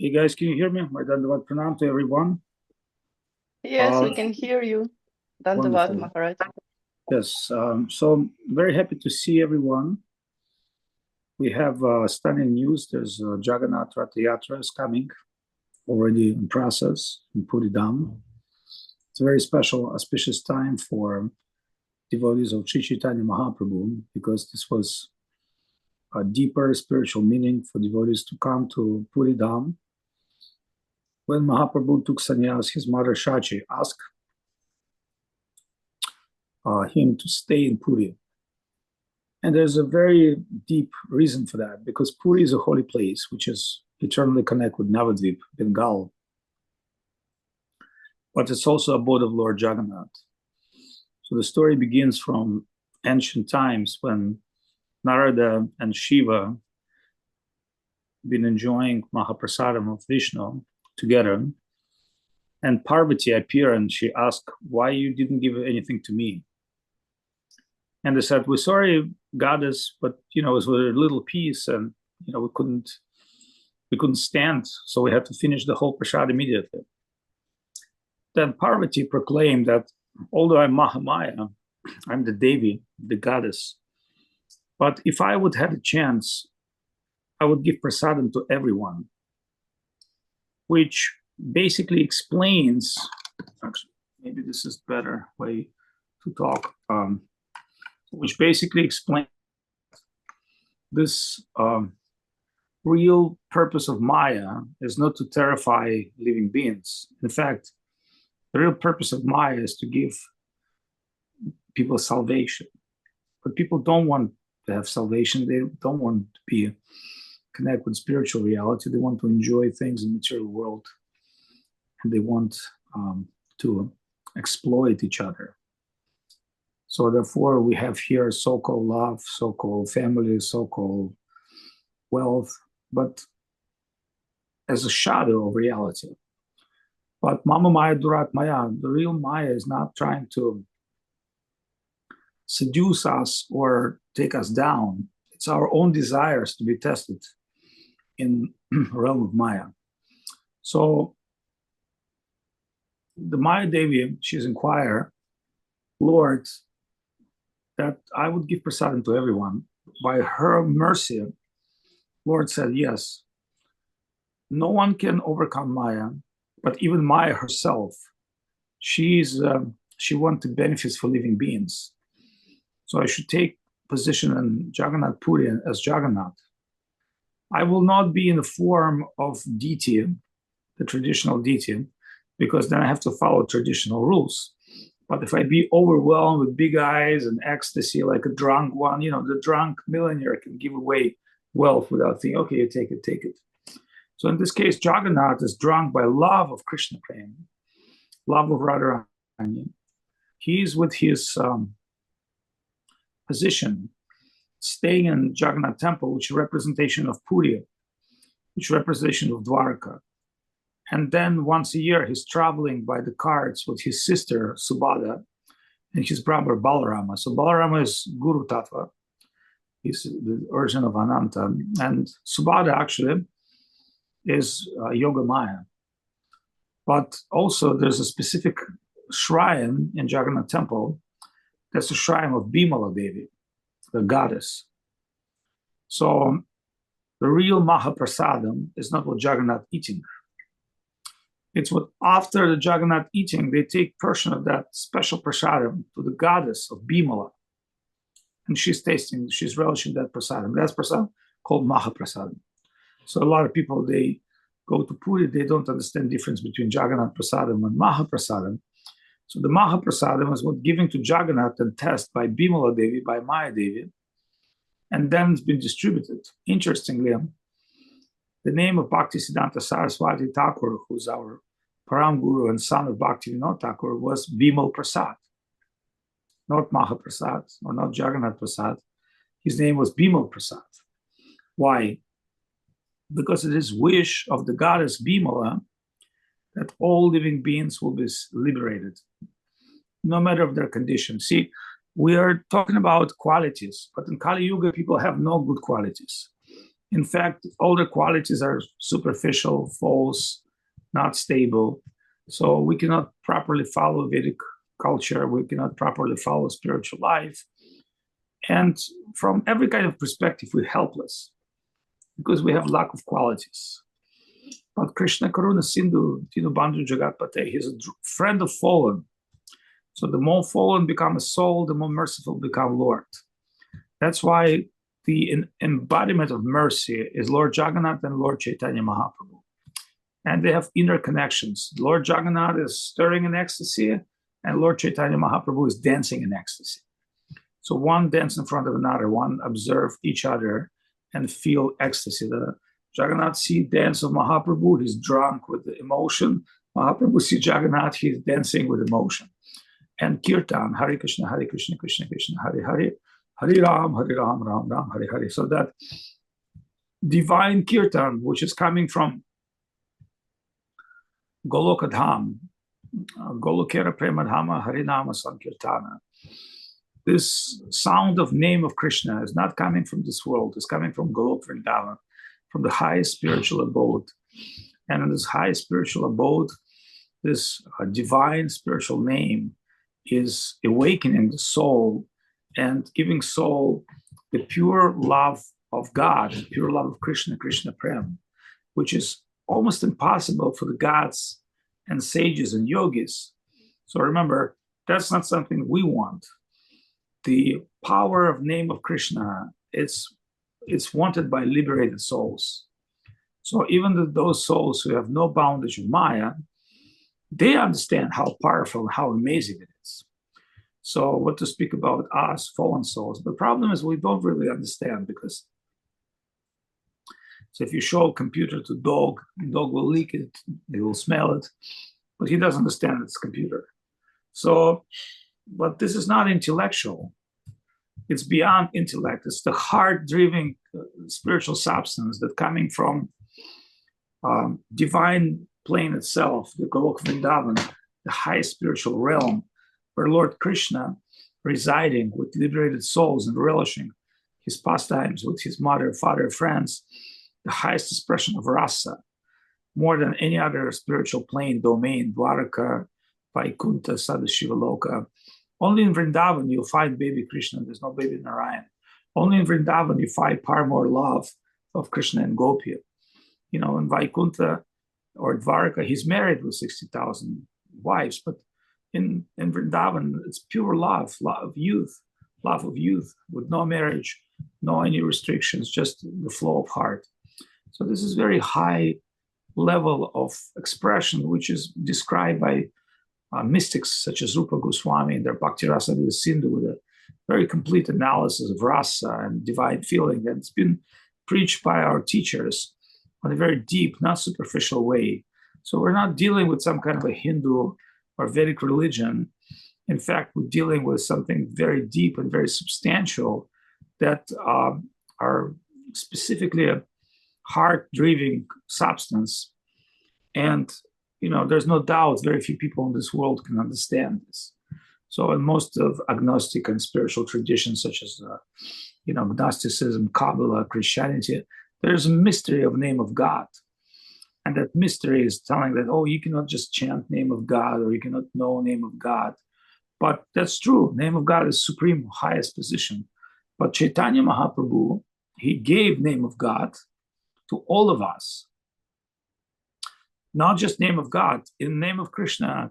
Okay, guys, can you hear me? My Dandavat Pranam to everyone. Yes, we can hear you. Dandavat Wonderful. Maharaj. Yes, so very happy to see everyone. We have stunning news. There's Jagannath Ratha Yatra is coming, already in process in Puri Dham. It's a very special, auspicious time for devotees of Sri Chaitanya Mahaprabhu, because this was a deeper spiritual meaning for devotees to come to Puri Dham. When Mahaprabhu took sannyas, his mother Shachi asked him to stay in Puri. And there's a very deep reason for that, because Puri is a holy place, which is eternally connected with Navadvip, Bengal. But it's also abode of Lord Jagannath. So the story begins from ancient times when Narada and Shiva been enjoying Mahaprasadam of Vishnu together. And Parvati appeared and she asked, why you didn't give anything to me? And they said, we're sorry, goddess, but it was with a little piece, and we couldn't stand, so we had to finish the whole prasad immediately. Then Parvati proclaimed that although I'm Mahamaya, I'm the Devi, the goddess, but if I would have a chance, I would give prasadam to everyone, which basically explains, actually, maybe this is a better way to talk, which basically explains this real purpose of Maya is not to terrify living beings. In fact, the real purpose of Maya is to give people salvation. But people don't want to have salvation. They don't want to be connected with spiritual reality. They want to enjoy things in the material world. And they want to exploit each other. So therefore, we have here so-called love, so-called family, so-called wealth, but as a shadow of reality. But Mama Maya Durat Maya, the real Maya is not trying to seduce us or take us down. It's our own desires to be tested in the realm of Maya. So the Maya Devi, she's inquired, Lord, that I would give prasadam to everyone. By her mercy, Lord said, yes, no one can overcome Maya, but even Maya herself, she wants to benefit for living beings. So I should take position in Jagannath Puri as Jagannath. I will not be in the form of deity, the traditional deity, because then I have to follow traditional rules. But if I be overwhelmed with big eyes and ecstasy, like a drunk one, the drunk millionaire can give away wealth without thinking, okay, you take it, take it. So in this case, Jagannath is drunk by love of Krishna Prem, love of Radharani. He's with his position, staying in Jagannath temple, which is a representation of Puri, which is a representation of Dvaraka. And then once a year, he's traveling by the carts with his sister, Subhadra, and his brother, Balarama. So Balarama is Guru Tattva. He's the origin of Ananta. And Subhadra actually is Yoga Maya. But also there's a specific shrine in Jagannath temple. That's a shrine of Bimala Devi, the goddess. So the real Mahaprasadam is not what Jagannath eating. It's what after the Jagannath eating, they take portion of that special prasadam to the goddess of Bimala. And she's tasting, she's relishing that prasadam. That's prasadam called Mahaprasadam. So a lot of people, they go to Puri, they don't understand the difference between Jagannath Prasadam and Mahaprasadam. So the Mahaprasadam is what given to Jagannath and tested by Bimala Devi, by Maya Devi, and then it's been distributed. Interestingly, the name of Bhaktisiddhanta Saraswati Thakur, who's our Param Guru and son of Bhaktivinoda Thakur, was Bimal Prasad, not Mahaprasad or not Jagannath Prasad. His name was Bimal Prasad. Why? Because it is wish of the goddess Bimala that all living beings will be liberated, no matter of their condition. See, we are talking about qualities, but in Kali Yuga, people have no good qualities. In fact, all the qualities are superficial, false, not stable. So we cannot properly follow Vedic culture. We cannot properly follow spiritual life. And from every kind of perspective, we're helpless because we have lack of qualities. But Krishna Karuna Sindhu, Dinu Bandhu Jagatpate, he's a friend of fallen. So the more fallen become a soul, the more merciful become Lord. That's why the embodiment of mercy is Lord Jagannath and Lord Chaitanya Mahaprabhu. And they have inner connections. Lord Jagannath is stirring in ecstasy, and Lord Chaitanya Mahaprabhu is dancing in ecstasy. So one dance in front of another, one observe each other and feel ecstasy. The Jagannath see dance of Mahaprabhu, he's drunk with the emotion. Mahaprabhu see Jagannath, he's dancing with emotion. And Kirtan, Hare Krishna, Krishna Krishna, Hare Hare, Hare Ram, Ram Ram, Hare Hare. So that divine Kirtan, which is coming from Golokadham, Golokera Premadhama, Harinama Sankirtana. This sound of name of Krishna is not coming from this world, it's coming from Golok Vrindavan, from the highest spiritual abode. And in this highest spiritual abode, this divine spiritual name is awakening the soul and giving soul the pure love of God, the pure love of Krishna, Krishna Prem, which is almost impossible for the gods and sages and yogis. So remember, that's not something we want. The power of name of Krishna, it's wanted by liberated souls. So even those souls who have no boundage of Maya, they understand how powerful and how amazing it is. So what to speak about us, fallen souls? The problem is we don't really understand, because so if you show a computer to dog, the dog will lick it, he will smell it, but he doesn't understand it's a computer. So, but this is not intellectual. It's beyond intellect. It's the heart-driven spiritual substance that coming from divine plane itself, the Golok Vrindavan, the highest spiritual realm, where Lord Krishna residing with liberated souls and relishing his pastimes with his mother, father, friends, the highest expression of rasa, more than any other spiritual plane, domain, Dvaraka, Vaikunta, Sadashivaloka. Only in Vrindavan you'll find baby Krishna, there's no baby Narayan. Only in Vrindavan you find more love of Krishna and Gopya. You know, in Vaikunta or Dvaraka, he's married with 60,000 wives, but in Vrindavan, it's pure love, love of youth with no marriage, no any restrictions, just the flow of heart. So this is very high level of expression, which is described by mystics such as Rupa Goswami in their Bhakti Rasa Sindhu with a very complete analysis of rasa and divine feeling. And it's been preached by our teachers on a very deep, not superficial way. So we're not dealing with some kind of a Hindu or Vedic religion. In fact, we're dealing with something very deep and very substantial that are specifically a heart-driven substance. And, you know, there's no doubt very few people in this world can understand this. So in most of agnostic and spiritual traditions, such as, Gnosticism, Kabbalah, Christianity, there's a mystery of name of God. And that mystery is telling that, oh, you cannot just chant name of God, or you cannot know name of God. But that's true. Name of God is supreme, highest position. But Chaitanya Mahaprabhu, he gave name of God to all of us. Not just name of God, in the name of Krishna,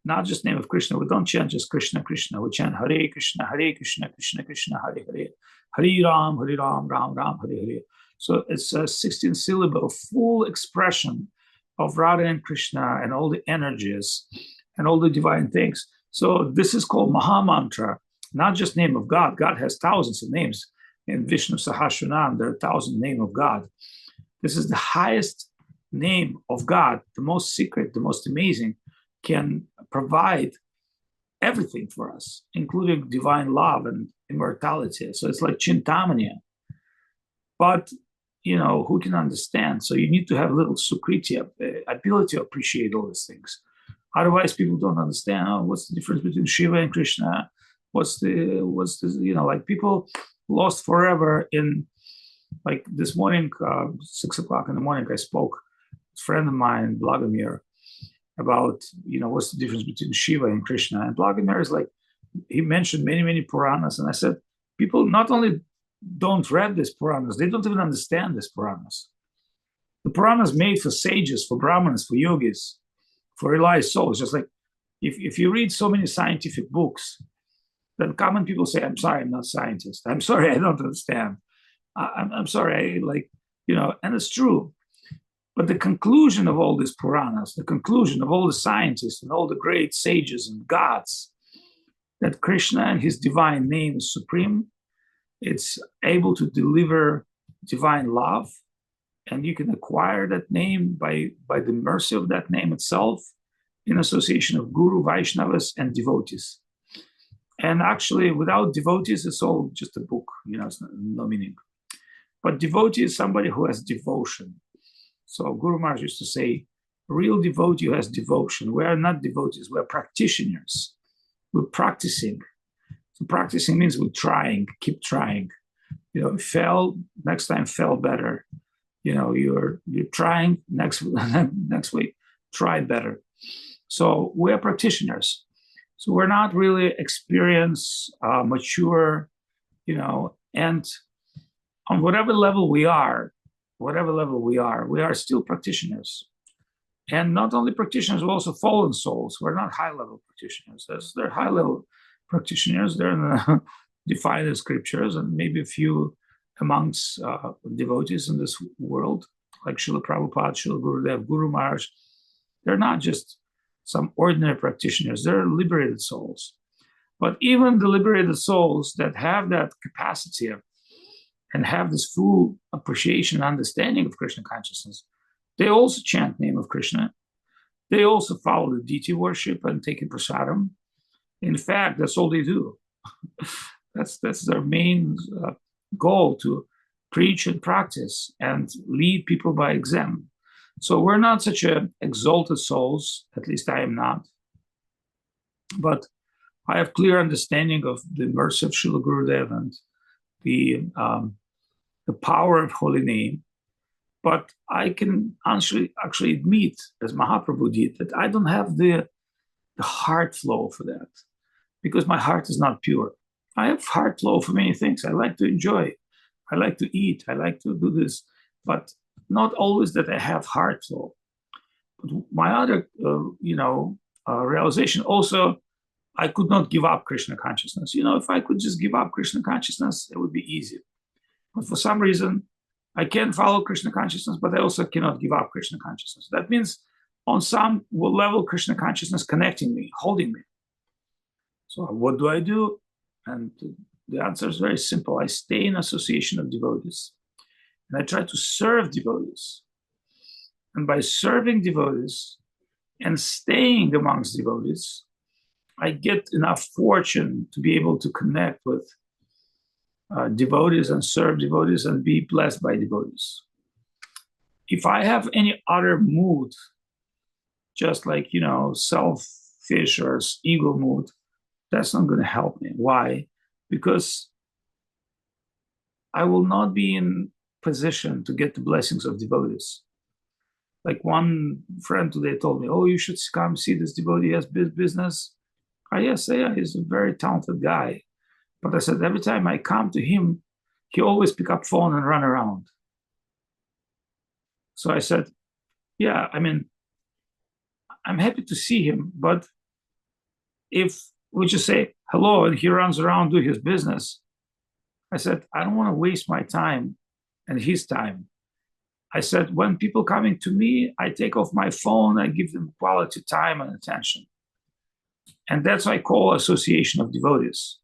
not just name of Krishna. We don't chant just Krishna, Krishna. We chant Hare Krishna, Krishna, Krishna, Hare Hare. Hare Ram, Ram Ram, Hare Hare. So it's a 16 syllable, full expression of Radha and Krishna and all the energies and all the divine things. So this is called Maha Mantra, not just name of God. God has thousands of names. In Vishnu Sahasranam, there are 1,000 names of God. This is the highest name of God, the most secret, the most amazing, can provide everything for us, including divine love and immortality. So it's like Chintamani. But, you know, who can understand? So you need to have a little sukriti, ability to appreciate all these things. Otherwise, people don't understand, oh, what's the difference between Shiva and Krishna? What's the, like people lost forever in Like this morning, 6 o'clock in the morning, I spoke with a friend of mine, Vladimir, about, what's the difference between Shiva and Krishna. And Vladimir is like, he mentioned many, many Puranas. And I said, people not only don't read these Puranas, they don't even understand these Puranas. The Puranas made for sages, for Brahmanas, for yogis, for realized souls. Just like if you read so many scientific books, then common people say, I'm sorry, I'm not a scientist. I'm sorry, I don't understand. I'm sorry, and it's true. But the conclusion of all these Puranas, the conclusion of all the scientists and all the great sages and gods, that Krishna and his divine name is supreme, it's able to deliver divine love, and you can acquire that name by the mercy of that name itself in association of Guru, Vaishnavas, and devotees. And actually, without devotees, it's all just a book, it's no meaning. But devotee is somebody who has devotion. So Guru Maharaj used to say, real devotee who has devotion. We are not devotees, we are practitioners. We're practicing. So practicing means we're trying, keep trying. Fail, next time fail better. You're trying, next week, try better. So we are practitioners. So we're not really experienced, mature, and on whatever level we are, we are still practitioners. And not only practitioners, we're also fallen souls. We're not high-level practitioners. They're high-level practitioners. They're in the defined scriptures, and maybe a few amongst devotees in this world, like Srila Prabhupada, Srila Gurudev, Guru Maharaj. They're not just some ordinary practitioners. They're liberated souls. But even the liberated souls that have that capacity and have this full appreciation and understanding of Krishna consciousness, they also chant name of Krishna. They also follow the deity worship and take in prasadam. In fact, that's all they do. That's their main goal, to preach and practice and lead people by example. So we're not such exalted souls, at least I am not. But I have clear understanding of the mercy of Srila Gurudev and the power of holy name. But I can actually admit, as Mahaprabhu did, that I don't have the heart flow for that, because my heart is not pure. I have heart flow for many things. I like to enjoy. I like to eat. I like to do this, but not always that I have heart flow. But my other, realization also, I could not give up Krishna consciousness. If I could just give up Krishna consciousness, it would be easy. But for some reason, I can follow Krishna consciousness, but I also cannot give up Krishna consciousness. That means on some level, Krishna consciousness connecting me, holding me. So what do I do? And the answer is very simple. I stay in association of devotees, and I try to serve devotees. And by serving devotees and staying amongst devotees, I get enough fortune to be able to connect with devotees and serve devotees and be blessed by devotees. If I have any other mood, just like, selfish or ego mood, that's not going to help me. Why? Because I will not be in position to get the blessings of devotees. Like one friend today told me, oh, you should come see this devotee, he has business. Yes, he's a very talented guy. But I said, every time I come to him, he always pick up phone and run around. So I said, yeah, I'm happy to see him, but if we just say hello and he runs around doing his business, I said, I don't want to waste my time and his time. I said, when people coming to me, I take off my phone, I give them quality time and attention. And that's what I call association of devotees.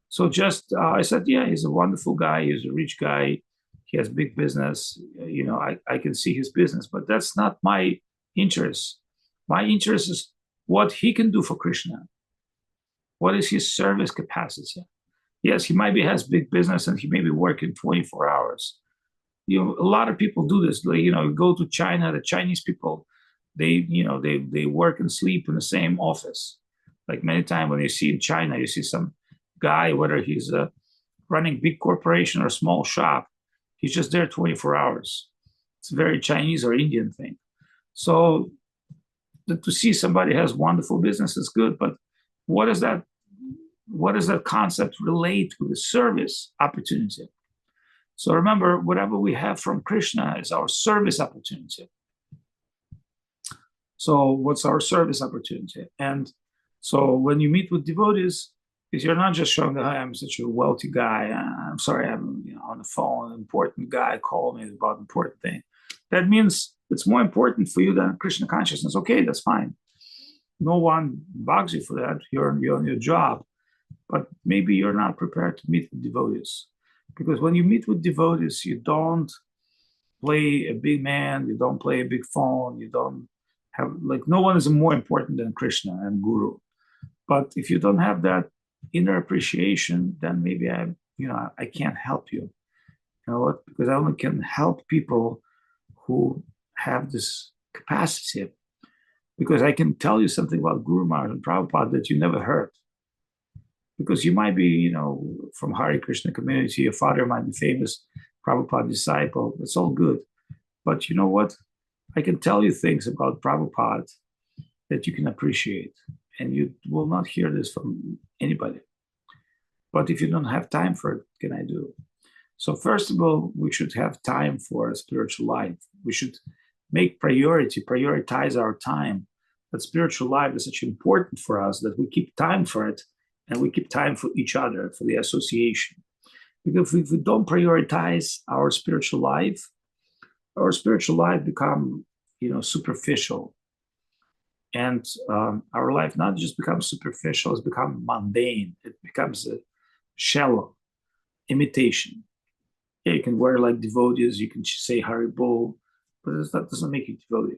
So I said, yeah, he's a wonderful guy. He's a rich guy. He has big business. I can see his business, but that's not my interest. My interest is what he can do for Krishna. What is his service capacity? Yes, he maybe has big business and he may be working 24 hours. A lot of people do this. You go to China, the Chinese people, they work and sleep in the same office. Like many times when you see in China, you see some guy, whether he's running big corporation or small shop, He's just there 24 hours. It's a very Chinese or Indian thing. So to see somebody has wonderful business is good, but what does that concept relate with the service opportunity? So remember, whatever we have from Krishna is our service opportunity. So what's our service opportunity? And so when you meet with devotees, is you're not just showing that I'm such a wealthy guy. I'm sorry, I'm on the phone, an important guy called me about an important thing. That means it's more important for you than Krishna consciousness. Okay, that's fine. No one bugs you for that. You're on your job. But maybe you're not prepared to meet with devotees. Because when you meet with devotees, you don't play a big man, you don't play a big phone, you don't have, like, no one is more important than Krishna and Guru. But if you don't have that inner appreciation, then maybe I can't help you. You know what? Because I only can help people who have this capacity. Because I can tell you something about Guru Maharaj and Prabhupada that you never heard. Because you might be, from Hare Krishna community, your father might be famous Prabhupada disciple. It's all good. But you know what? I can tell you things about Prabhupada that you can appreciate. And you will not hear this from anybody. But if you don't have time for it, what can I do? So first of all, we should have time for a spiritual life. We should make prioritize our time. That spiritual life is such important for us that we keep time for it, and we keep time for each other, for the association. Because if we don't prioritize our spiritual life become, superficial. And our life not just becomes superficial, it's become mundane. It becomes a shallow imitation. Yeah, you can wear like devotees, you can say Haribol, but that doesn't make you devotee.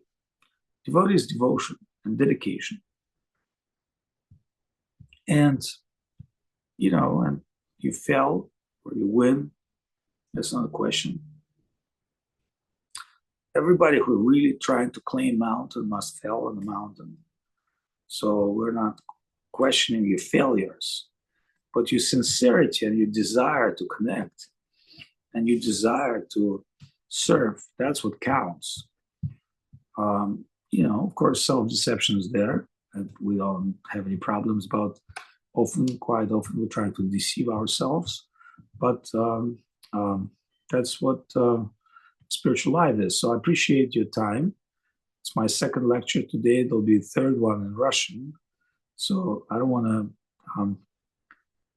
Devotee is devotion and dedication. And, and you fail or you win, that's not a question. Everybody who really trying to claim mountain must fail on the mountain. So we're not questioning your failures, but your sincerity and your desire to connect and your desire to serve, that's what counts. Of course, self-deception is there, and we don't have any problems about quite often we're trying to deceive ourselves, but that's what spiritual life is. So I appreciate your time. It's my second lecture today. There'll be a third one in Russian. So I don't want to,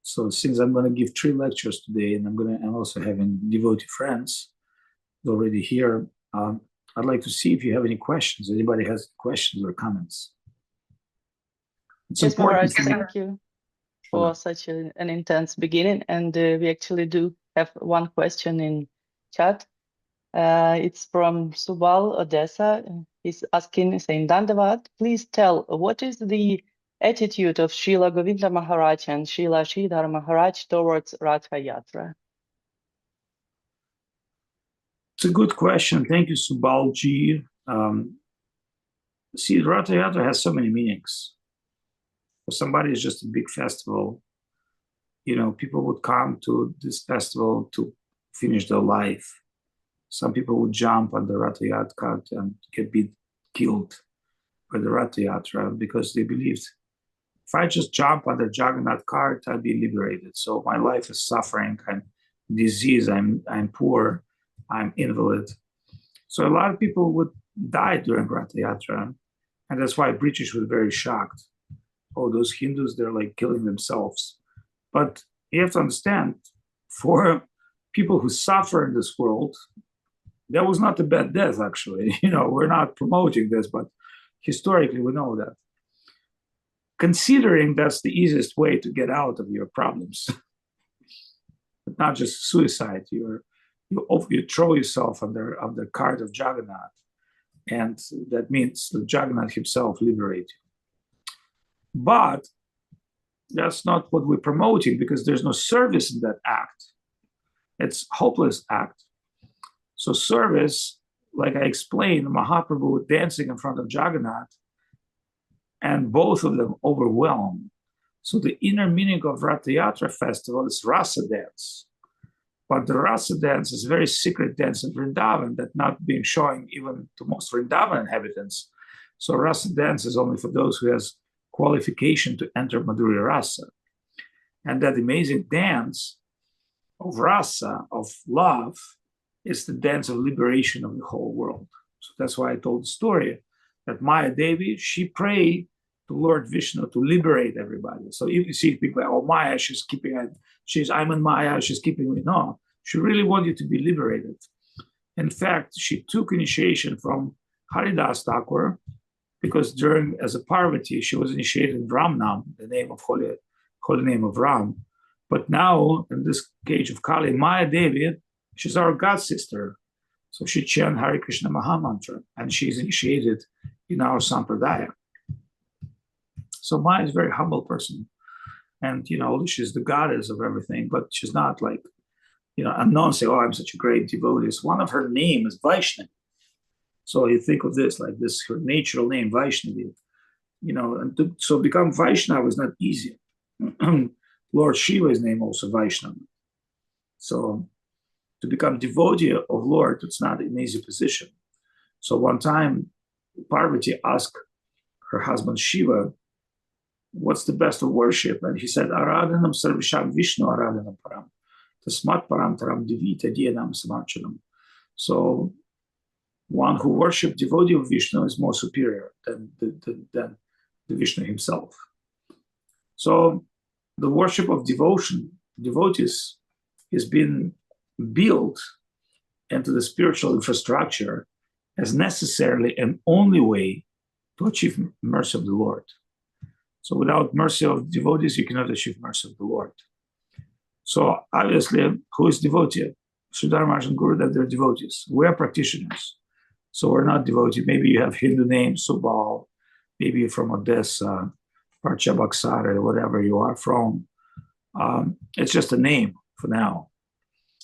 so since I'm going to give 3 lectures today, and I'm also having devotee friends already here, I'd like to see if you have any questions. Anybody has questions or comments? It's yes, important. Maharaj, thank you for such an intense beginning. And we actually do have one question in chat. It's from Subal, Odessa. He's asking, saying, Dandavat, please tell, what is the attitude of Srila Govinda Maharaj and Srila Sridhar Maharaj towards Ratha Yatra? It's a good question. Thank you, Subalji. See, Ratha Yatra has so many meanings. For somebody, it's just a big festival. People would come to this festival to finish their life. Some people would jump on the Ratha Yatra and get killed by the Ratha Yatra because they believed, if I just jump on the Jagannath cart, I'll be liberated. So my life is suffering. I'm diseased. I'm poor. I'm invalid. So a lot of people would die during Ratha Yatra. And that's why British were very shocked. Oh, those Hindus, they're like killing themselves. But you have to understand, for people who suffer in this world, that was not a bad death, actually. We're not promoting this, but historically we know that. Considering that's the easiest way to get out of your problems, but not just suicide. You throw yourself on the cart of Jagannath, and that means that Jagannath himself liberate you. But that's not what we're promoting, because there's no service in that act. It's a hopeless act. So service, like I explained, Mahaprabhu dancing in front of Jagannath, and both of them overwhelmed. So the inner meaning of Ratha Yatra festival is rasa dance. But the rasa dance is a very secret dance in Vrindavan that not being shown even to most Vrindavan inhabitants. So rasa dance is only for those who has qualification to enter Madhurya rasa. And that amazing dance of rasa, of love, is the dance of liberation of the whole world. So that's why I told the story that Maya Devi, she prayed to Lord Vishnu to liberate everybody. So if you see people, oh, Maya, I'm in Maya, she's keeping me. No, she really wanted you to be liberated. In fact, she took initiation from Haridas Thakur, because as a Parvati, she was initiated in Ramnam, the name of holy name of Ram. But now, in this age of Kali, Maya Devi, she's our god sister. So she chants Hare Krishna Mahamantra, and she's initiated in our Sampradaya. So Maya is a very humble person. And, she's the goddess of everything, but she's not like, unknown say, oh, I'm such a great devotee. One of her name is Vaishnavi. So you think of this, like this, her natural name, Vaishnavi. And so become Vaishnava is not easy. Lord Shiva's name also Vaishnava. So to become devotee of Lord, it's not an easy position. So one time, Parvati asked her husband Shiva, what's the best of worship? And he said, Aradhanam Sarvisham Vishnu Aradhanam Param. Tasmat Param Taram Divita Dhyanam Samarchanam. So one who worships devotee of Vishnu is more superior than the Vishnu himself. So the worship of devotees has been built into the spiritual infrastructure as necessarily and only way to achieve mercy of the Lord. So without mercy of devotees, you cannot achieve mercy of the Lord. So obviously, who is devotee? Sridhar Maharaj and Gurudev, they're devotees. We are practitioners. So we're not devotee. Maybe you have Hindu name, Subal, maybe you're from Odessa, or Chabaksara, whatever you are from. It's just a name for now.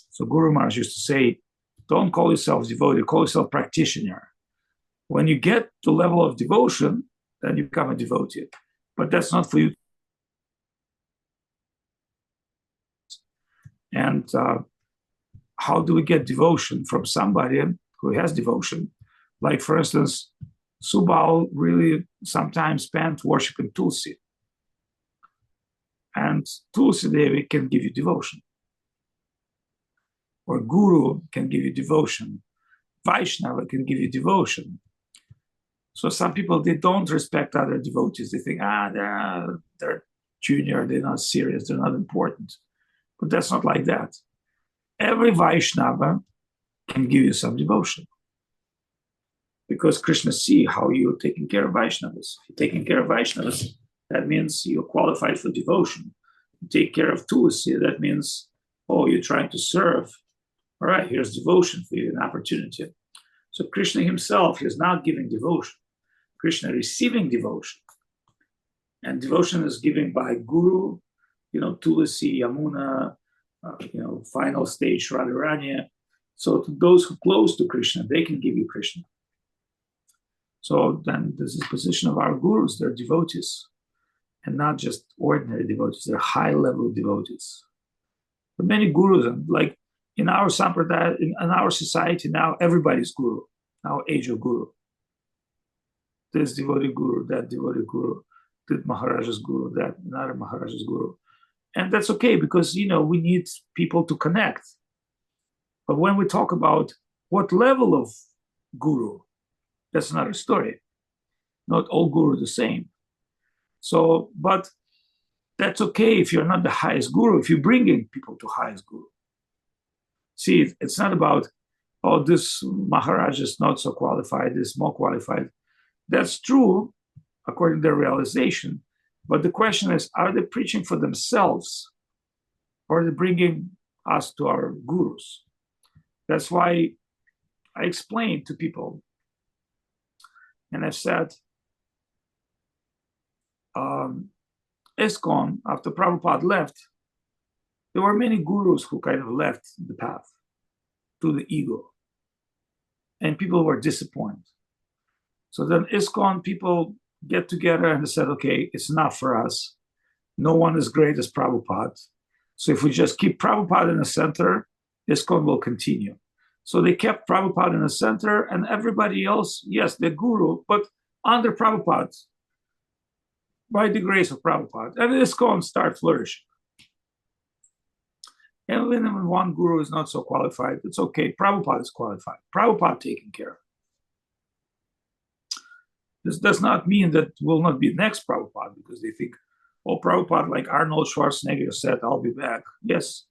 So Guru Maharaj used to say, don't call yourself devotee, call yourself practitioner. When you get to the level of devotion, then you become a devotee. But that's not for you. And how do we get devotion from somebody who has devotion? Like, for instance, Subal really sometimes spent worshiping Tulsi. And Tulsi Devi can give you devotion. Or Guru can give you devotion. Vaishnava can give you devotion. So some people, they don't respect other devotees. They think, they're junior, they're not serious, they're not important. But that's not like that. Every Vaishnava can give you some devotion. Because Krishna sees how you're taking care of Vaishnavas. If you're taking care of Vaishnavas, that means you're qualified for devotion. You take care of Tulsi, that means, oh, you're trying to serve. All right, here's devotion for you, an opportunity. So Krishna himself is not giving devotion. Krishna receiving devotion. And devotion is given by Guru, Tulasi, Yamuna, final stage, Radharani. So to those who close to Krishna, they can give you Krishna. So then this is the position of our gurus, they're devotees. And not just ordinary devotees, they're high-level devotees. But many gurus, like in our sampradaya, in our society now, everybody's guru, now age of guru. This devotee guru, that devotee guru, that Maharaja's guru, that another Maharaja's guru. And that's okay because, we need people to connect. But when we talk about what level of guru, that's another story. Not all guru the same. So, but that's okay if you're not the highest guru, if you're bringing people to highest guru. See, it's not about, oh, this Maharaj is not so qualified, this is more qualified. That's true, according to their realization. But the question is, are they preaching for themselves or are they bringing us to our gurus? That's why I explained to people, and I've said, ISKCON, after Prabhupada left, there were many gurus who kind of left the path to the ego. And people were disappointed. So then ISKCON people get together and they said, okay, it's enough for us. No one is great as Prabhupada. So if we just keep Prabhupada in the center, ISKCON will continue. So they kept Prabhupada in the center, and everybody else, yes, the guru, but under Prabhupada, by the grace of Prabhupada. And ISKCON start flourishing. And when one guru is not so qualified, it's okay. Prabhupada is qualified. Prabhupada taken care of. This does not mean that will not be next Prabhupada, because they think, oh, Prabhupada, like Arnold Schwarzenegger said, I'll be back. Yes.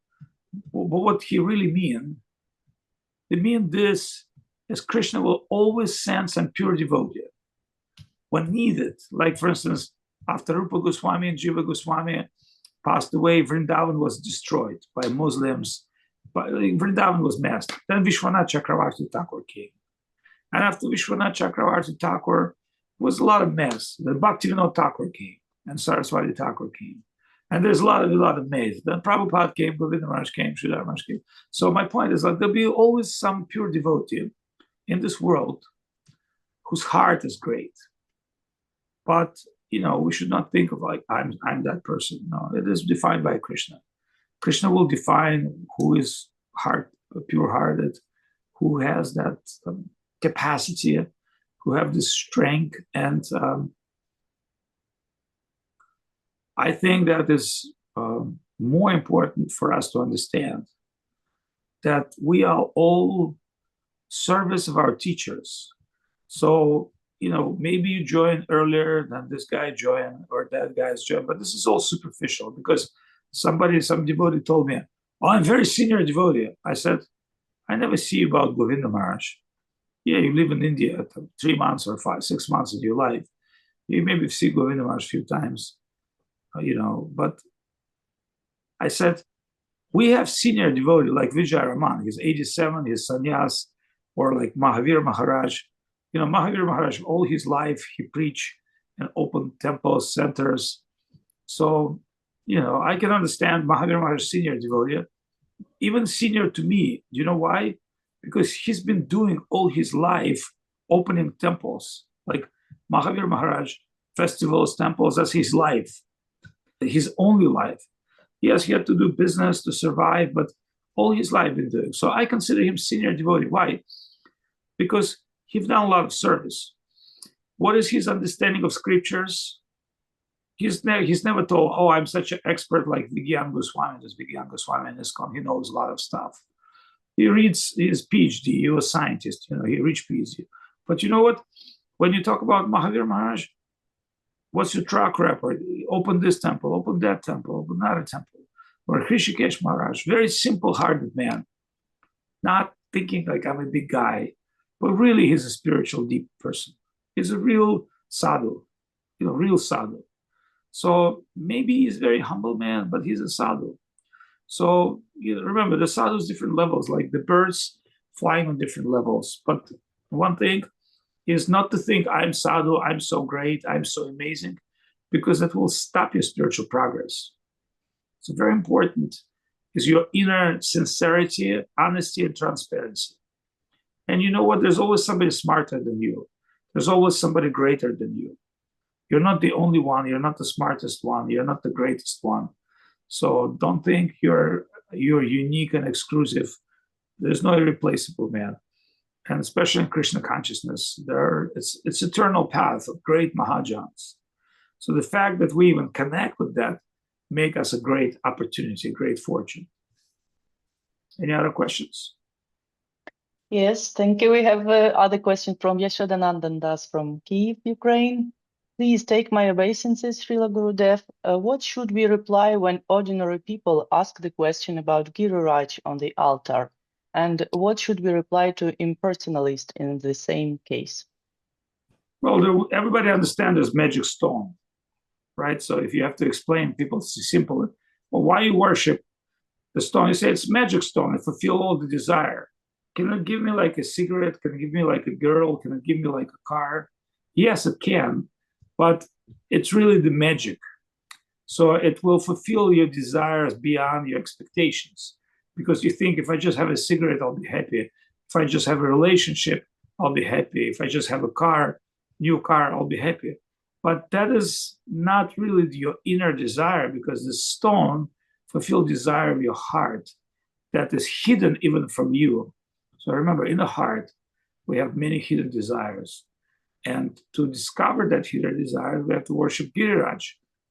But what he really mean, they mean this, as Krishna will always send some pure devotee when needed. Like, for instance, after Rupa Goswami and Jiva Goswami passed away, Vrindavan was destroyed by Muslims. But Vrindavan was messed. Then Vishwanath Chakravarti Thakur came. And after Vishwanath Chakravarti Thakur, was a lot of mess. Then Bhaktivinoda Thakur came, and Saraswati Thakur came. And there's a lot of mess. Then Prabhupada came, Govinda Maharaj came, Sridhar Maharaj came. So my point is, like, there'll be always some pure devotee in this world whose heart is great. But, we should not think of like, I'm that person. No, it is defined by Krishna. Krishna will define who is pure-hearted, who has that capacity, who have the strength. And I think that is more important for us to understand that we are all service of our teachers. So, maybe you join earlier than this guy joined or that guy's joined, but this is all superficial, because some devotee told me, oh, I'm very senior devotee. I said, I never see about Govinda Maharaj. Yeah, you live in India 3 months or 6 months of your life. You maybe see Govinda Maharaj a few times, but I said, we have senior devotee like Vijay Raman. He's 87, he's sannyas, or like Mahavir Maharaj. Mahavir Maharaj, all his life, he preached and opened temples, centers. So, I can understand Mahavir Maharaj, senior devotee, even senior to me. Do you know why? Because he's been doing all his life opening temples, like Mahavir Maharaj, festivals, temples, that's his life, his only life. Yes, he had to do business to survive, but all his life been doing. So I consider him senior devotee. Why? Because he's done a lot of service. What is his understanding of scriptures? He's never told, oh, I'm such an expert like Vigyan Goswami. There's Vigyan Goswami in ISKCON. He knows a lot of stuff. He reads his PhD. He was a scientist. He reached PhD. But you know what? When you talk about Mahavir Maharaj, what's your track record? Open this temple, open that temple, open another temple. Or Hrishikesh Maharaj, very simple-hearted man, not thinking like I'm a big guy, but really he's a spiritual, deep person. He's a real sadhu, real sadhu. So maybe he's a very humble man, but he's a sadhu. So remember, the sadhu's different levels, like the birds flying on different levels. But one thing is not to think I'm sadhu, I'm so great, I'm so amazing, because that will stop your spiritual progress. So very important is your inner sincerity, honesty, and transparency. And you know what? There's always somebody smarter than you. There's always somebody greater than you. You're not the only one. You're not the smartest one. You're not the greatest one. So don't think you're unique and exclusive. There's no irreplaceable, man. And especially in Krishna consciousness, it's eternal path of great Mahajans. So the fact that we even connect with that make us a great opportunity, a great fortune. Any other questions? Yes, thank you. We have other question from Yashodanandan Das from Kyiv, Ukraine. Please take my obeisances, Srila Gurudev. What should we reply when ordinary people ask the question about Giriraj on the altar? And what should we reply to impersonalist in the same case? Well, everybody understands there's magic stone, right? So if you have to explain, people, it's simple. Well, why you worship the stone? You say it's magic stone. It fulfill all the desire. Can it give me like a cigarette? Can it give me like a girl? Can it give me like a car? Yes, it can, but it's really the magic. So it will fulfill your desires beyond your expectations. Because you think, if I just have a cigarette, I'll be happy. If I just have a relationship, I'll be happy. If I just have a car, new car, I'll be happy. But that is not really your inner desire, because the stone fulfills desire of your heart. that is hidden even from you. So remember, in the heart, we have many hidden desires. And to discover that hidden desire, we have to worship Giriraj.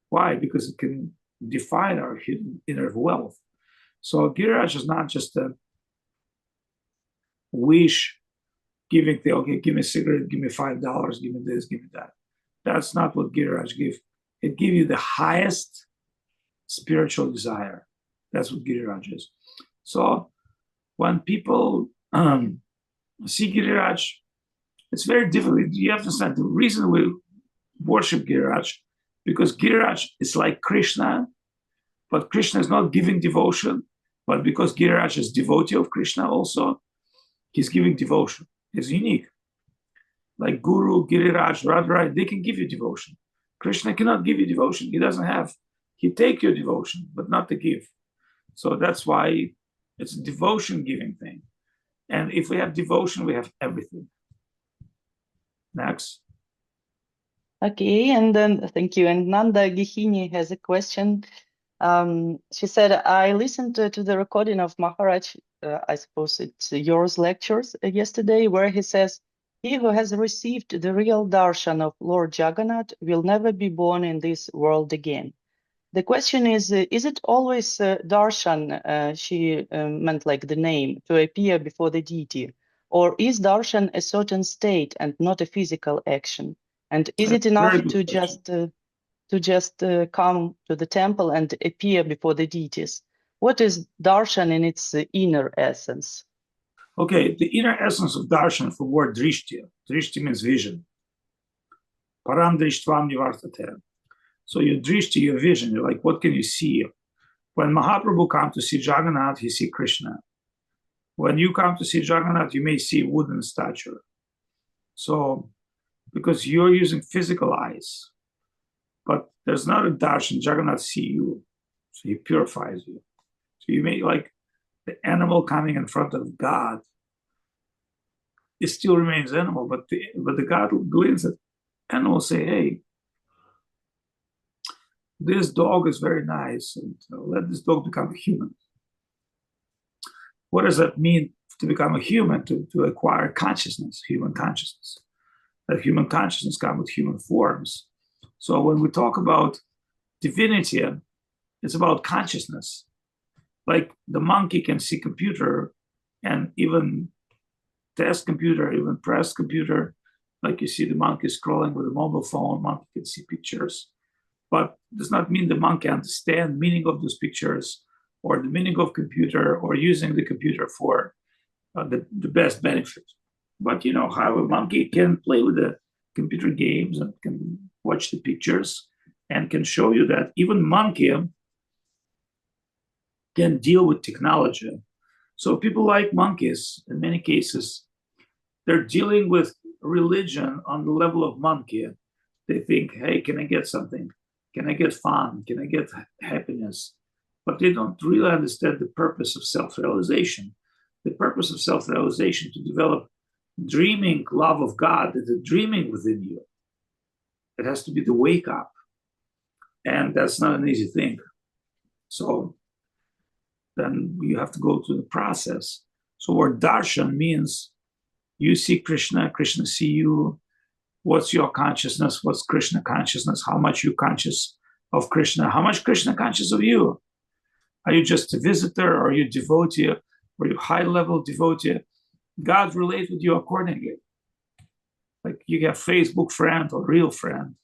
Why? Because it can define our hidden inner wealth. So Giriraj is not just a wish giving thing, okay, give me a cigarette, give me $5, give me this, give me that. That's not what Giriraj gives. It gives you the highest spiritual desire. That's what Giriraj is. So when people see Giriraj, it's very difficult. You have to understand the reason we worship Giriraj, because Giriraj is like Krishna, but Krishna is not giving devotion, but because Giriraj is devotee of Krishna also, he's giving devotion. It's unique. Like Guru, Giriraj, Radha, they can give you devotion. Krishna cannot give you devotion. He doesn't have. He take your devotion, but not to give. So that's why it's a devotion giving thing. And if we have devotion, we have everything. Next. Okay, and then thank you. And Nanda Gihini has a question. She said, I listened to the recording of Maharaj, I suppose it's yours lectures yesterday, where he says, he who has received the real darshan of Lord Jagannath will never be born in this world again. The question is it always darshan, she meant like the name, to appear before the deity? Or is darshan a certain state and not a physical action? And is it enough to just come to the temple and appear before the deities? What is darshan in its inner essence? Okay, the inner essence of darshan, for word drishti. Drishti means vision. Param drishtvam nivartate. So your drishti, your vision, you're like, what can you see? When Mahaprabhu comes to see Jagannath, he see Krishna. When you come to see Jagannath, you may see wooden statue. So, because you're using physical eyes, but there's not a darshan, Jagannath see you. So he purifies you. So you may like the animal coming in front of God. It still remains animal, but the God glints at animal, say, hey, this dog is very nice, and let this dog become a human. What does that mean to become a human? To acquire consciousness, human consciousness. That human consciousness comes with human forms. So when we talk about divinity, it's about consciousness. Like the monkey can see computer and even test computer, even press computer. Like you see the monkey scrolling with a mobile phone, monkey can see pictures. But does not mean the monkey understand meaning of those pictures or the meaning of computer or using the computer for the best benefit. But you know how a monkey can play with the computer games and can watch the pictures and can show you that even monkey can deal with technology. So people like monkeys, in many cases, they're dealing with religion on the level of monkey. They think, hey, can I get something? Can I get fun? Can I get happiness? But they don't really understand the purpose of self-realization. The purpose of self-realization to develop dreaming love of God that is dreaming within you. It has to be the wake up. And that's not an easy thing. So then you have to go through the process. So what darshan means, you see Krishna, Krishna see you. What's your consciousness? What's Krishna consciousness? How much you conscious of Krishna? How much Krishna conscious of you? Are you just a visitor? Or are you devotee? Or you high-level devotee? God relates with you accordingly. Like you have Facebook friend or real friend.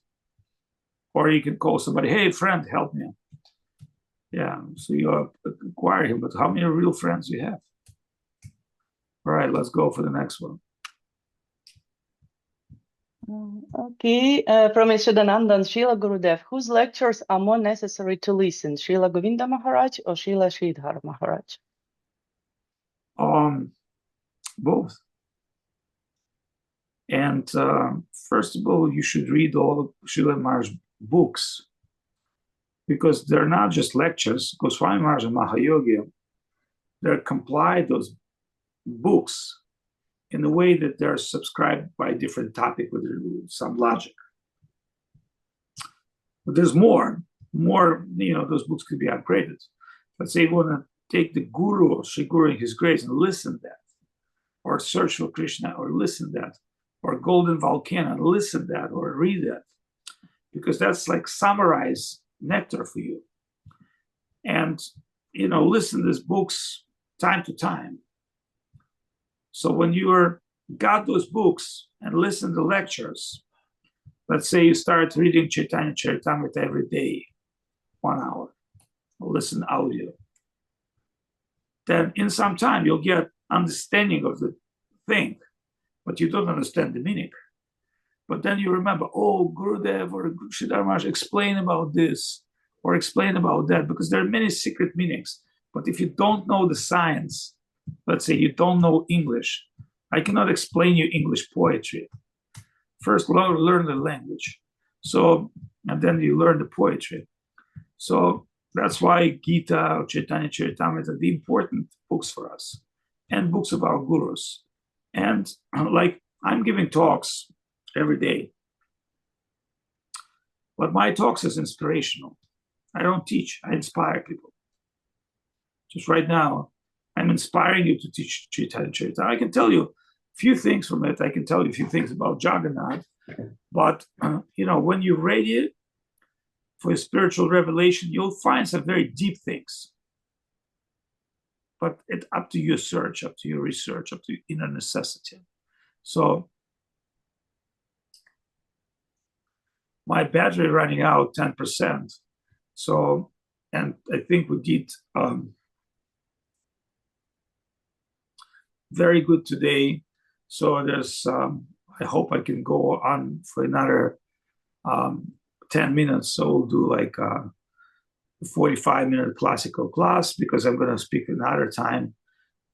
Or you can call somebody, hey, friend, help me. Yeah, so you acquire him, but how many real friends do you have? All right, let's go for the next one. Okay, from Ishadananda and Srila Gurudev, whose lectures are more necessary to listen, Srila Govinda Maharaj or Srila Sridhar Maharaj? Both. And first of all, you should read all of Srila Maharaj's books, because they're not just lectures. Because Swami Maharaj and Mahayogi, they're complied those books in a way that they're subscribed by a different topic with some logic. But there's more, those books could be upgraded. Let's say you want to take the Guru, Sri Guru in his grace, and listen to that, or search for Krishna, or listen to that, or golden volcano, and listen to that, or read that, because that's like summarized nectar for you. And, listen to these books time to time. So when you got those books and listen to lectures, let's say you start reading Chaitanya Charitamrita every day, 1 hour, or listen to audio, then in some time you'll get understanding of the thing, but you don't understand the meaning. But then you remember, oh, Gurudev or Sridhar Maharaj explain about this or explain about that, because there are many secret meanings. But if you don't know the science, let's say you don't know English, I cannot explain you English poetry. First, learn the language. So, and then you learn the poetry. So that's why Gita or Chaitanya Charitamrita are the important books for us, and books of our gurus. And like I'm giving talks every day, but my talks is inspirational. I don't teach, I inspire people. Just right now, I'm inspiring you to teach Chaitanya Charitamrita. I can tell you a few things from it. I can tell you a few things about Jagannath, but when you're ready for a spiritual revelation, you'll find some very deep things. But it's up to your search, up to your research, up to your inner necessity. So my battery running out 10%. So, and I think we did very good today. So there's, I hope I can go on for another 10 minutes. So we'll do like a 45-minute classical class, because I'm going to speak another time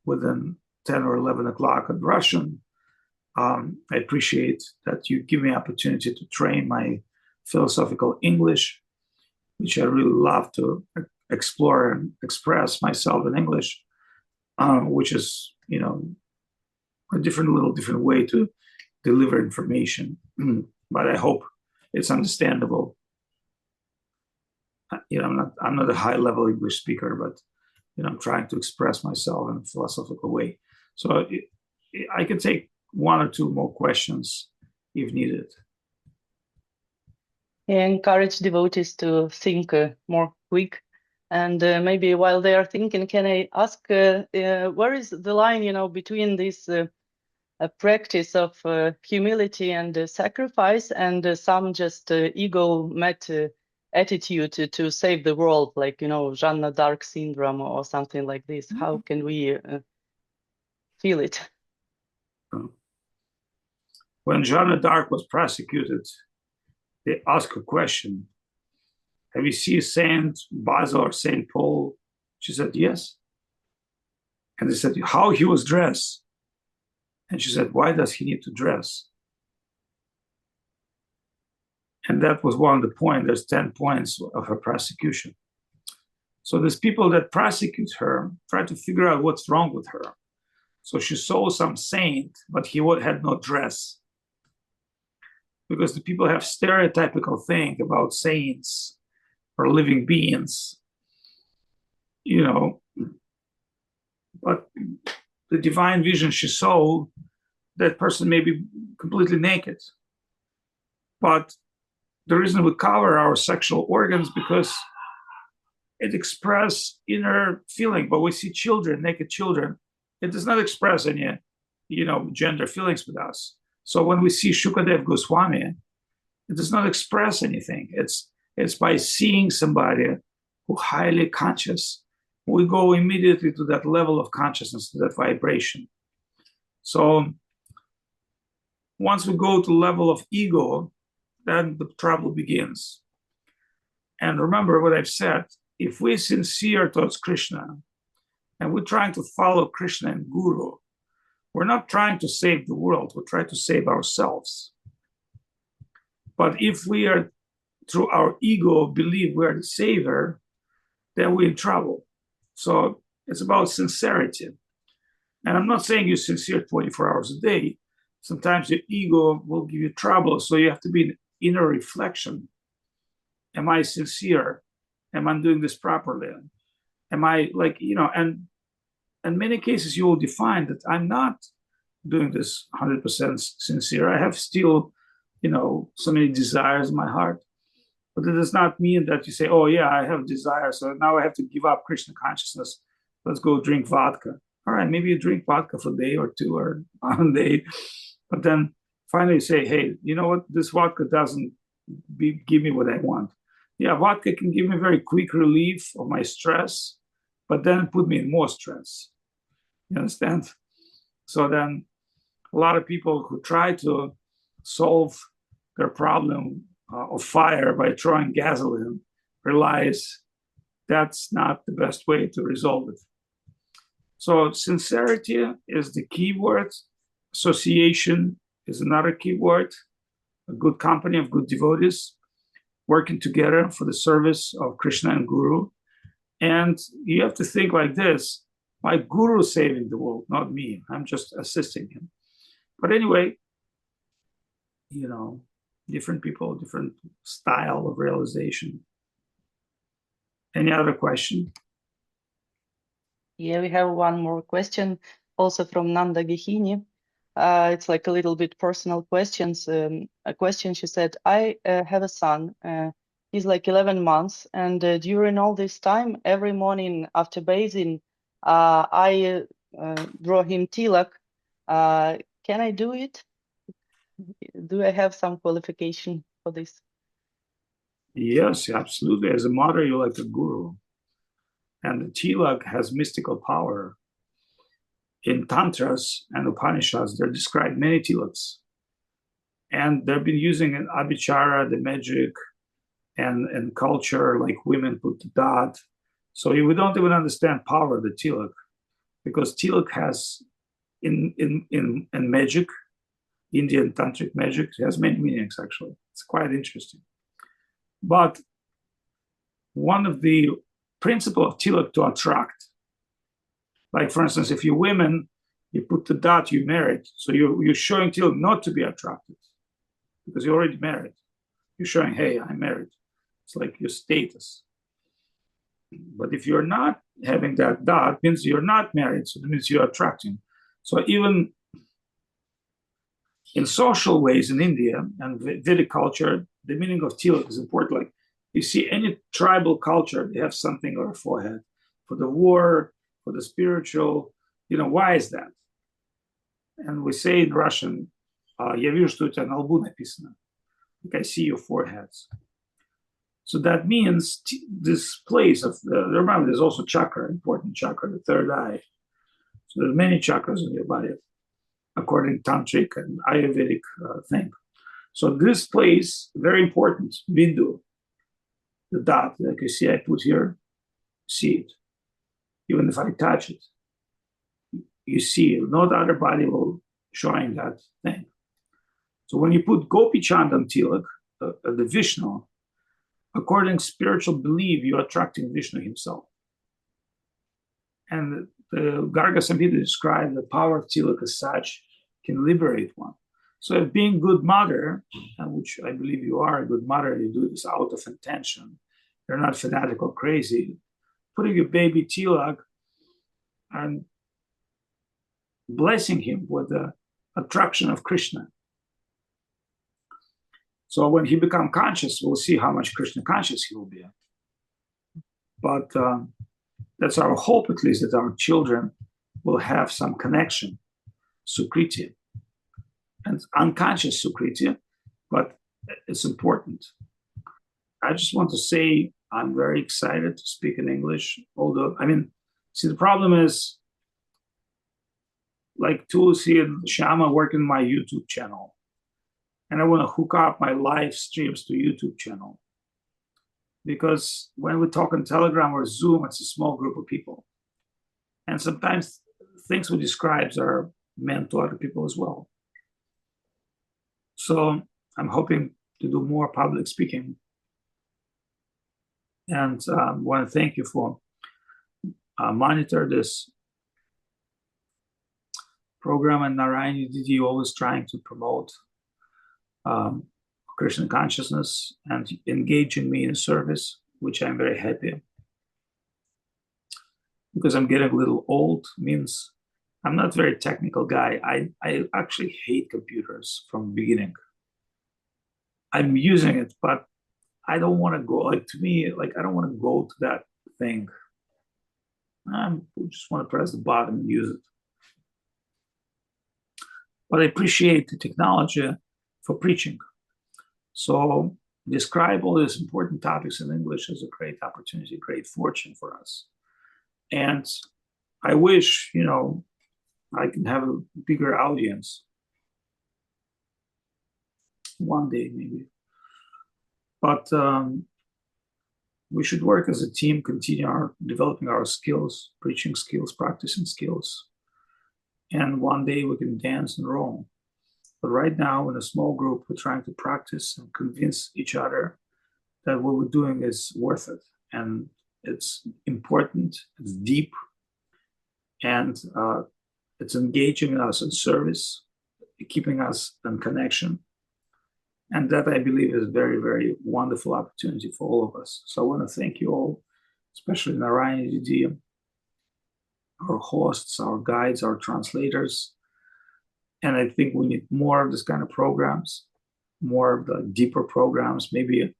within 10 or 11 o'clock in Russian. I appreciate that you give me opportunity to train my philosophical English, which I really love to explore and express myself in English, which is, a different way to deliver information. But I hope it's understandable. I'm not a high-level English speaker, but I'm trying to express myself in a philosophical way. So I can take one or two more questions if needed. I encourage devotees to think more quick, and maybe while they are thinking, can I ask where is the line, between this practice of humility and sacrifice, and some just ego-met attitude to save the world, like Jeanne d'Arc syndrome or something like this? How can we feel it? When Joan of Arc was prosecuted, they asked a question: have you seen Saint Basil or Saint Paul? She said yes. And they said how he was dressed, and she said, why does he need to dress? And that was one of the points. There's 10 points of her prosecution. So there's people that prosecute her, try to figure out what's wrong with her. So she saw some saint, but he had no dress. Because the people have stereotypical thing about saints or living beings, but the divine vision she saw, that person may be completely naked. But the reason we cover our sexual organs because it expresses inner feeling. But we see children, naked children, it does not express any, gender feelings with us. So when we see Shukadev Goswami, it does not express anything. It's by seeing somebody who highly conscious, we go immediately to that level of consciousness, to that vibration. So once we go to level of ego, then the trouble begins. And remember what I've said, if we're sincere towards Krishna, and we're trying to follow Krishna and Guru, we're not trying to save the world, we're trying to save ourselves. But if we are, through our ego, believe we're the savior, then we're in trouble. So it's about sincerity. And I'm not saying you're sincere 24 hours a day. Sometimes your ego will give you trouble. So you have to be in inner reflection. Am I sincere? Am I doing this properly? Am I like, and in many cases you will define that I'm not doing this 100% sincere. I have still, so many desires in my heart. But it does not mean that you say, oh, yeah, I have desires, so now I have to give up Krishna consciousness. Let's go drink vodka. All right, maybe you drink vodka for a day or two or one day. But then finally say, hey, you know what? This vodka doesn't give me what I want. Yeah, vodka can give me very quick relief of my stress, but then put me in more stress. You understand? So then a lot of people who try to solve their problem of fire by throwing gasoline realize that's not the best way to resolve it. So sincerity is the key word. Association is another key word. A good company of good devotees working together for the service of Krishna and Guru. And you have to think like this: my Guru is saving the world, not me. I'm just assisting him. But anyway, different people, different style of realization. Any other question? Yeah, we have one more question, also from Nanda Gehini. It's like a little bit personal questions. A question, she said, I have a son. He's like 11 months. And during all this time, every morning after bathing, I draw him tilak. Can I do it? Do I have some qualification for this? Yes, absolutely. As a mother, you're like a guru. And the tilak has mystical power. In Tantras and Upanishads, they're described many tilaks. And they've been using in Abhichara, the magic, and culture, like women put the dot. So we don't even understand power of the tilak, because tilak has in magic, Indian tantric magic, it has many meanings actually. It's quite interesting. But one of the principles of tilak to attract, like for instance, if you're women, you put the dot, you married. So you're showing tilak not to be attracted because you're already married. You're showing, hey, I'm married. It's like your status. But if you're not having that dot, it means you're not married. So it means you're attracting. So even in social ways in India and Vedic culture, the meaning of tilak is important. Like you see any tribal culture, they have something on their forehead for the war, for the spiritual. Why is that? And we say in Russian, я вижу, что у тебя на лбу написано. Like I see your foreheads. So that means this place of remember, there's also chakra, important chakra, the third eye. So there's many chakras in your body, according to Tantric and Ayurvedic thing. So this place, very important, bindu, the dot, like you see I put here, see it. Even if I touch it, you see it. No other body will showing that thing. So when you put Gopi Chandam Tilak, the Vishnu, according to spiritual belief, you're attracting Vishnu himself. And the Garga Samhita described the power of Tilak as such can liberate one. So if being good mother, which I believe you are a good mother, you do this out of intention, you're not fanatic or crazy, putting your baby Tilak and blessing him with the attraction of Krishna. So when he becomes conscious, we'll see how much Krishna conscious he will be. But that's our hope, at least, that our children will have some connection, sukriti, and unconscious sukriti, but it's important. I just want to say I'm very excited to speak in English, although, see, the problem is, like Tulsi and Shama work in my YouTube channel. And I want to hook up my live streams to YouTube channel. Because when we talk on Telegram or Zoom, it's a small group of people. And sometimes things we describe are meant to other people as well. So I'm hoping to do more public speaking. And I want to thank you for monitor this program. And Narayani Didi always trying to promote Krishna consciousness and engaging me in service, which I'm very happy. because I'm getting a little old, means I'm not a very technical guy. I actually hate computers from the beginning. I'm using it, but I don't want to go, like, to me, like, I don't want to go to that thing. I just want to press the button and use it. But I appreciate the technology for preaching. So describe all these important topics in English is a great opportunity, great fortune for us. And I wish, I can have a bigger audience one day, maybe. But we should work as a team, continue developing our skills, preaching skills, practicing skills. And one day we can dance and roam. But right now, in a small group, we're trying to practice and convince each other that what we're doing is worth it. And it's important, it's deep, and it's engaging us in service, keeping us in connection. And that, I believe, is a very, very wonderful opportunity for all of us. So I want to thank you all, especially Narayana Didi, our hosts, our guides, our translators. And I think we need more of this kind of programs, more of the deeper programs. Maybe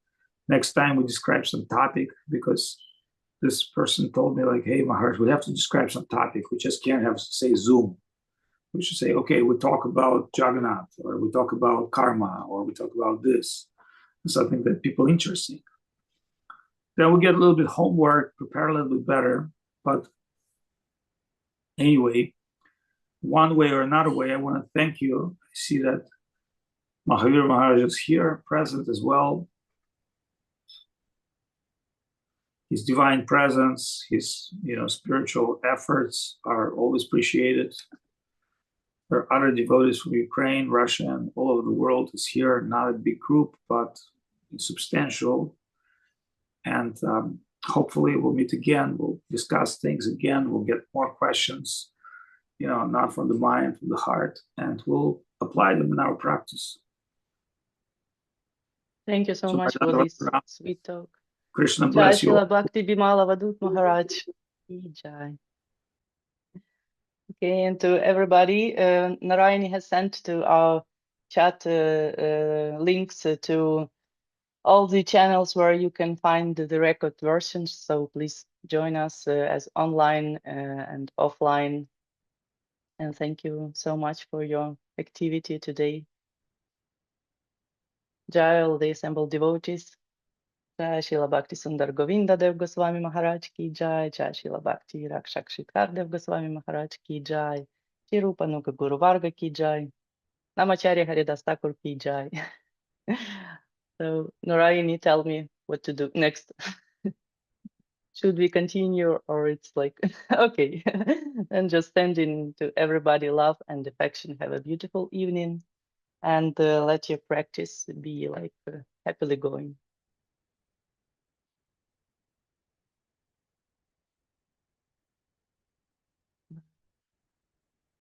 next time we describe some topic, because this person told me, like, hey, Maharaj, we have to describe some topic. We just can't have to say Zoom. We should say, okay, we talk about Jagannath, or we talk about karma, or we talk about this, something that people are interested in. Then we get a little bit homework, prepare a little bit better. But anyway, one way or another way, I want to thank you. I see that Mahavir Maharaj is here, present as well. His divine presence, his spiritual efforts are always appreciated. There are other devotees from Ukraine, Russia, and all over the world is here. Not a big group, but substantial. And hopefully we'll meet again. We'll discuss things again. We'll get more questions, not from the mind, from the heart, and we'll apply them in our practice. Thank you so much for this sweet talk. Krishna bless you. Srila Bhakti Bimala Avadhut Maharaj. Jai. Okay, and to everybody, Narayani has sent to our chat links to all the channels where you can find the record versions. So please join us as online and offline. And thank you so much for your activity today. Jai, all the assembled devotees. Jai Srila Bhakti Sundar Govinda Dev Goswami Maharaj ki jai. Jai Srila Bhakti Rakshak Shitkar Dev Goswami Maharaj ki jai. Shri Rupa Nuga Guru Varga ki jai. Namacharya Haridas Thakur ki jai. So Narayani, tell me what to do next. Should we continue, or it's like, okay, and just sending to everybody love and affection. Have a beautiful evening, and let your practice be like happily going.